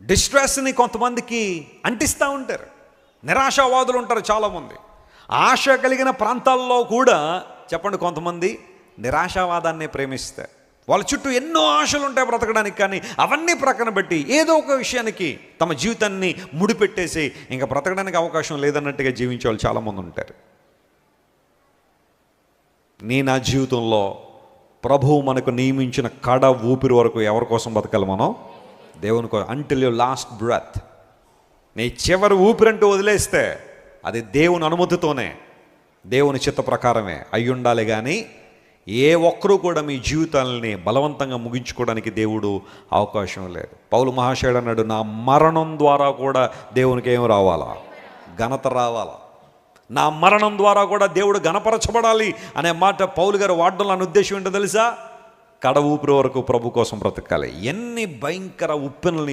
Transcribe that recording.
డిస్ట్రెస్ని కొంతమందికి అంటిస్తూ ఉంటారు. నిరాశావాదులు ఉంటారు చాలామంది. ఆశ కలిగిన ప్రాంతాల్లో కూడా చెప్పండి, కొంతమంది నిరాశావాదాన్ని ప్రేమిస్తారు. వాళ్ళ చుట్టూ ఎన్నో ఆశలు ఉంటాయి బ్రతకడానికి, కానీ అవన్నీ ప్రక్కన పెట్టి ఏదో ఒక విషయానికి తమ జీవితాన్ని ముడిపెట్టేసి ఇంకా బ్రతకడానికి అవకాశం లేదన్నట్టుగా జీవించే వాళ్ళు చాలామంది ఉంటారు. నా జీవితంలో ప్రభువు మనకు నియమించిన కడ ఊపిరి వరకు ఎవరి కోసం బతకాలి? మనం దేవుని కోసం. Until you last breath. నీ చివరి ఊపిరంటూ వదిలేస్తే అది దేవుని అనుమతితోనే, దేవుని చిత్త ప్రకారమే అయి ఉండాలి. కానీ ఏ ఒక్కరూ కూడా మీ జీవితాలని బలవంతంగా ముగించుకోవడానికి దేవుడు అవకాశం లేదు. పౌలు మహాశయుడు అన్నాడు, నా మరణం ద్వారా కూడా దేవునికి ఏం రావాలా? ఘనత రావాలా. నా మరణం ద్వారా కూడా దేవుడు ఘనపరచబడాలి అనే మాట పౌలు గారు వాడడంలో అనే ఉద్దేశం ఏంటో తెలుసా? కడ ఊపిరి వరకు ప్రభు కోసం బ్రతకాలి. ఎన్ని భయంకర ఉప్పెనల్ని